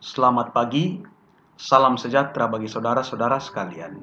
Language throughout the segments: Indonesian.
Selamat pagi, salam sejahtera bagi saudara-saudara sekalian.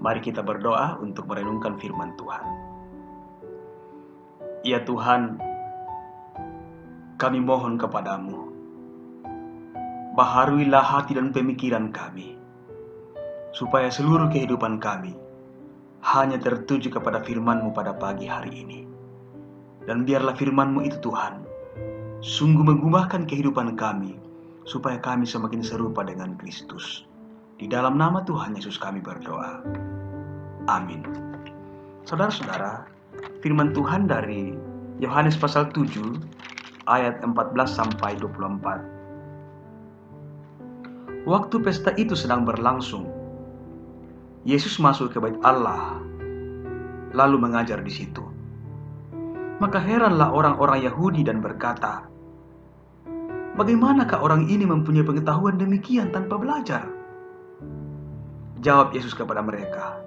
Mari kita berdoa untuk merenungkan firman Tuhan. Ya Tuhan, kami mohon kepadamu, baharuilah hati dan pemikiran kami, supaya seluruh kehidupan kami hanya tertuju kepada firman-Mu pada pagi hari ini. Dan biarlah firman-Mu itu Tuhan, sungguh mengubahkan kehidupan kami, supaya kami semakin serupa dengan Kristus. Di dalam nama Tuhan Yesus kami berdoa. Amin. Saudara-saudara, firman Tuhan dari Yohanes pasal 7 ayat 14 sampai 24. Waktu pesta itu sedang berlangsung, Yesus masuk ke bait Allah lalu mengajar di situ. Maka heranlah orang-orang Yahudi dan berkata, "Bagaimanakah orang ini mempunyai pengetahuan demikian tanpa belajar?" Jawab Yesus kepada mereka,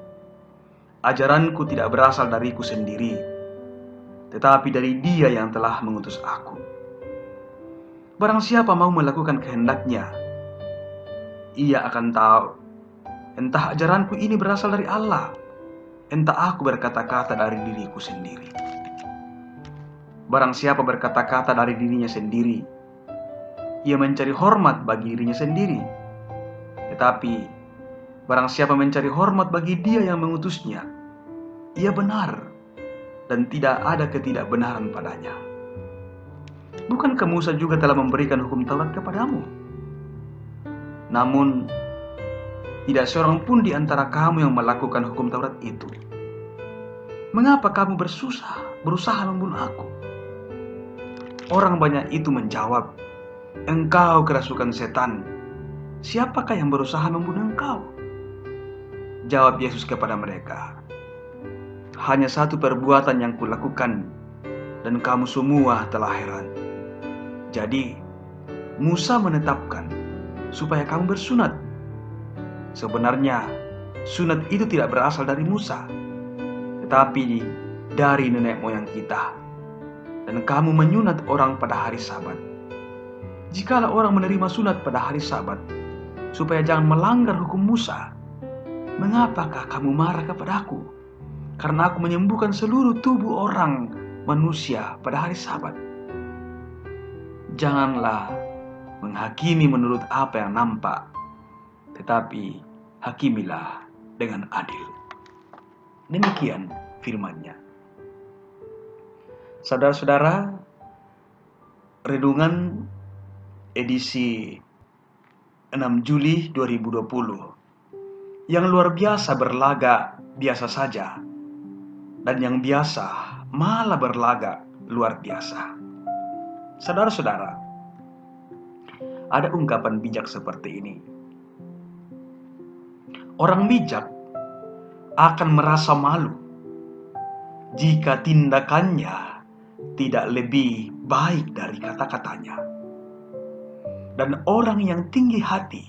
"Ajaranku tidak berasal dariku sendiri, tetapi dari Dia yang telah mengutus aku. Barang siapa mau melakukan kehendaknya, ia akan tahu entah ajaranku ini berasal dari Allah, entah aku berkata-kata dari diriku sendiri. Barang siapa berkata-kata dari dirinya sendiri, ia mencari hormat bagi dirinya sendiri. Tetapi barang siapa mencari hormat bagi Dia yang mengutusnya, ia benar dan tidak ada ketidakbenaran padanya. Bukankah Musa juga telah memberikan hukum Taurat kepadamu? Namun tidak seorang pun di antara kamu yang melakukan hukum Taurat itu. Mengapa kamu berusaha membunuh aku?" Orang banyak itu menjawab, "Engkau kerasukan setan. Siapakah yang berusaha membunuh engkau?" Jawab Yesus kepada mereka, "Hanya satu perbuatan yang kulakukan, dan kamu semua telah heran. Jadi Musa menetapkan supaya kamu bersunat. Sebenarnya sunat itu tidak berasal dari Musa, tetapi dari nenek moyang kita. Dan kamu menyunat orang pada hari Sabat. Jikalau orang menerima sunat pada hari Sabat, supaya jangan melanggar hukum Musa, mengapakah kamu marah kepadaku? Karena aku menyembuhkan seluruh tubuh orang manusia pada hari Sabat. Janganlah menghakimi menurut apa yang nampak, tetapi hakimilah dengan adil." Demikian firman-Nya. Saudara-saudara, renungan edisi 6 Juli 2020 yang luar biasa berlagak biasa saja, dan yang biasa malah berlagak luar biasa. Saudara-saudara, ada ungkapan bijak seperti ini. Orang bijak akan merasa malu jika tindakannya tidak lebih baik dari kata-katanya. Dan orang yang tinggi hati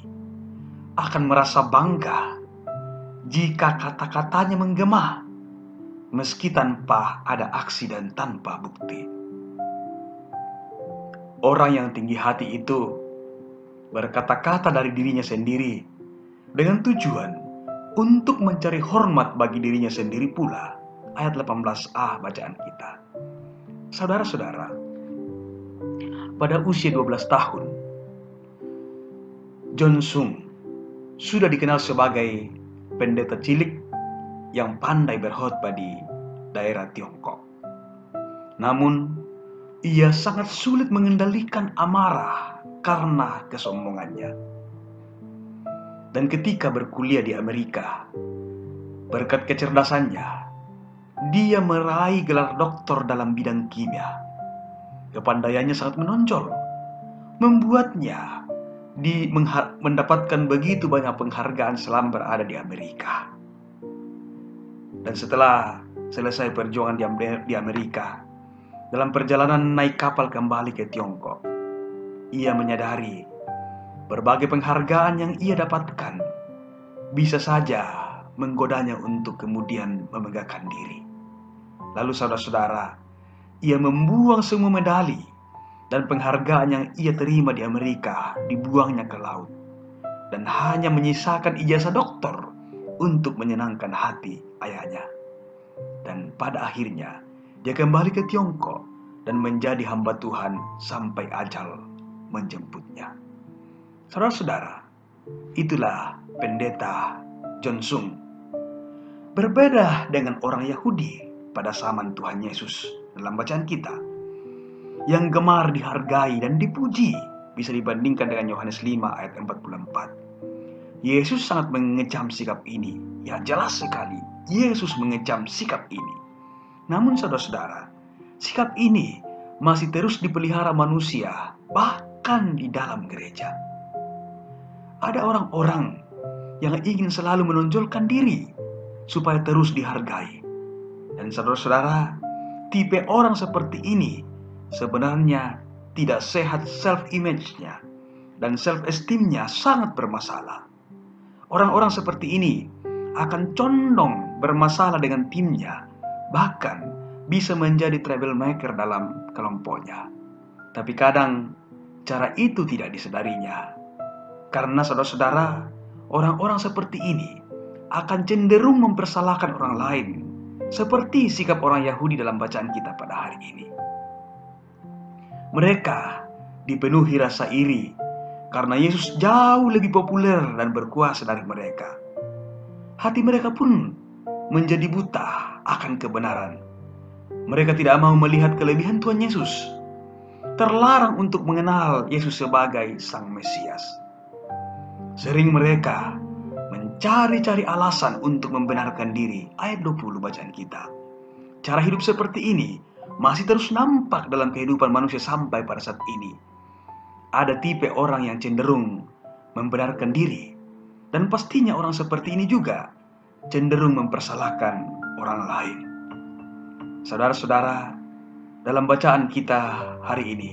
akan merasa bangga jika kata-katanya menggema, meski tanpa ada aksi dan tanpa bukti. Orang yang tinggi hati itu berkata-kata dari dirinya sendiri dengan tujuan untuk mencari hormat bagi dirinya sendiri pula. Ayat 18a bacaan kita. Saudara-saudara, pada usia 12 tahun, John Sung sudah dikenal sebagai pendeta cilik yang pandai berkhotbah di daerah Tiongkok. Namun, ia sangat sulit mengendalikan amarah karena kesombongannya. Dan ketika berkuliah di Amerika, berkat kecerdasannya, dia meraih gelar doktor dalam bidang kimia. Kepandaiannya sangat menonjol, membuatnya mendapatkan begitu banyak penghargaan selama berada di Amerika. Dan setelah selesai perjuangan di Amerika, dalam perjalanan naik kapal kembali ke Tiongkok, ia menyadari berbagai penghargaan yang ia dapatkan bisa saja menggodanya untuk kemudian memegahkan diri. Lalu saudara-saudara, ia membuang semua medali dan penghargaan yang ia terima di Amerika dibuangnya ke laut, dan hanya menyisakan ijazah doktor untuk menyenangkan hati ayahnya. Dan pada akhirnya dia kembali ke Tiongkok dan menjadi hamba Tuhan sampai ajal menjemputnya. Saudara-saudara, itulah pendeta John Sung. Berbeda dengan orang Yahudi pada zaman Tuhan Yesus dalam bacaan kita, yang gemar dihargai dan dipuji, bisa dibandingkan dengan Yohanes 5 ayat 44. Yesus sangat mengecam sikap ini. Ya, jelas sekali Yesus mengecam sikap ini. Namun saudara-saudara, sikap ini masih terus dipelihara manusia, bahkan di dalam gereja. Ada orang-orang yang ingin selalu menonjolkan diri supaya terus dihargai. Dan saudara-saudara, tipe orang seperti ini sebenarnya tidak sehat self-image-nya, dan self-esteem-nya sangat bermasalah. Orang-orang seperti ini akan condong bermasalah dengan timnya, bahkan bisa menjadi troublemaker dalam kelompoknya. Tapi kadang cara itu tidak disadarinya. Karena saudara-saudara, orang-orang seperti ini akan cenderung mempersalahkan orang lain, seperti sikap orang Yahudi dalam bacaan kita pada hari ini. Mereka dipenuhi rasa iri karena Yesus jauh lebih populer dan berkuasa dari mereka. Hati mereka pun menjadi buta akan kebenaran. Mereka tidak mau melihat kelebihan Tuhan Yesus. Terlarang untuk mengenal Yesus sebagai Sang Mesias. Sering mereka mencari-cari alasan untuk membenarkan diri. Ayat 20 bacaan kita. Cara hidup seperti ini masih terus nampak dalam kehidupan manusia sampai pada saat ini. Ada tipe orang yang cenderung membenarkan diri, dan pastinya orang seperti ini juga cenderung mempersalahkan orang lain. Saudara-saudara, dalam bacaan kita hari ini,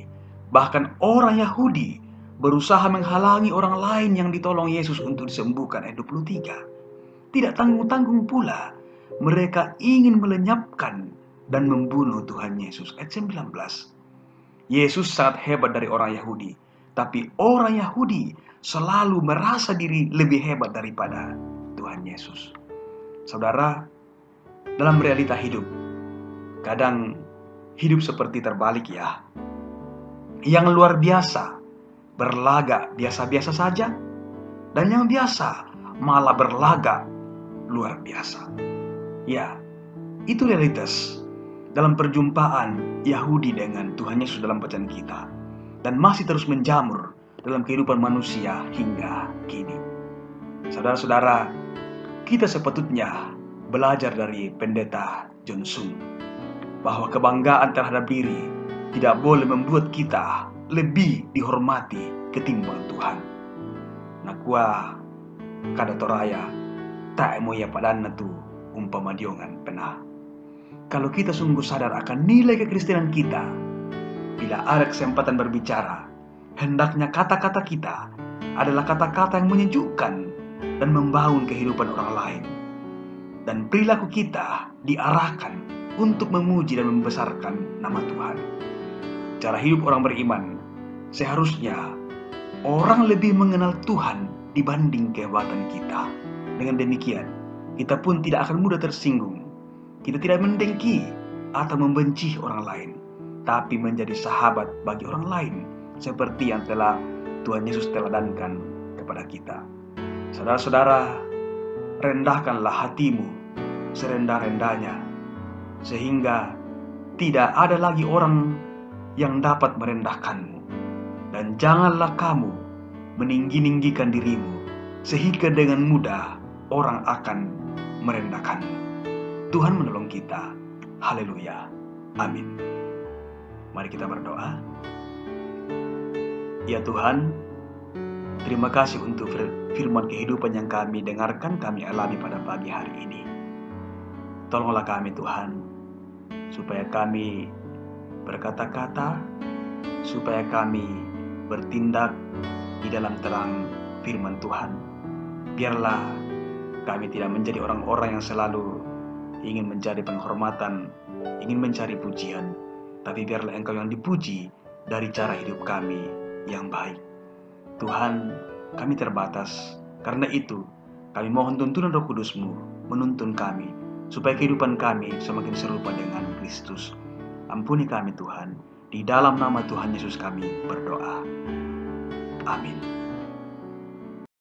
bahkan orang Yahudi berusaha menghalangi orang lain yang ditolong Yesus untuk disembuhkan. Ayat 23. Tidak tanggung-tanggung pula mereka ingin melenyapkan dan membunuh Tuhan Yesus. Ayat 19. Yesus sangat hebat dari orang Yahudi, tapi orang Yahudi selalu merasa diri lebih hebat daripada Tuhan Yesus. Saudara, dalam realita hidup, kadang hidup seperti terbalik ya. Yang luar biasa berlagak biasa-biasa saja, dan yang biasa malah berlagak luar biasa. Ya, itu realitas dalam perjumpaan Yahudi dengan Tuhan Yesus dalam bacaan kita, dan masih terus menjamur dalam kehidupan manusia hingga kini. Saudara-saudara, kita sepatutnya belajar dari pendeta John Sung bahwa kebanggaan terhadap diri tidak boleh membuat kita lebih dihormati ketimbang Tuhan. Nakua kada toraya tak moya padanna tu umpama diongan penah. Kalau kita sungguh sadar akan nilai kekristenan kita, bila ada kesempatan berbicara, hendaknya kata-kata kita adalah kata-kata yang menyejukkan dan membangun kehidupan orang lain. Dan perilaku kita diarahkan untuk memuji dan membesarkan nama Tuhan. Cara hidup orang beriman seharusnya orang lebih mengenal Tuhan dibanding kehebatan kita. Dengan demikian, kita pun tidak akan mudah tersinggung. Kita tidak mendengki atau membenci orang lain, tapi menjadi sahabat bagi orang lain, seperti yang telah Tuhan Yesus teladankan kepada kita. Saudara-saudara, rendahkanlah hatimu serendah-rendahnya, sehingga tidak ada lagi orang yang dapat merendahkanmu. Dan janganlah kamu meninggi-ninggikan dirimu, sehingga dengan mudah orang akan merendahkanmu. Tuhan menolong kita. Haleluya. Amin. Mari kita berdoa. Ya Tuhan, terima kasih untuk firman kehidupan yang kami dengarkan, kami alami pada pagi hari ini. Tolonglah kami Tuhan, supaya kami berkata-kata, supaya kami bertindak di dalam terang firman Tuhan. Biarlah kami tidak menjadi orang-orang yang selalu ingin mencari penghormatan, ingin mencari pujian, tapi biarlah Engkau yang dipuji dari cara hidup kami yang baik. Tuhan, kami terbatas, karena itu kami mohon tuntunan Roh Kudus-Mu menuntun kami, supaya kehidupan kami semakin serupa dengan Kristus. Ampuni kami Tuhan, di dalam nama Tuhan Yesus kami berdoa. Amin.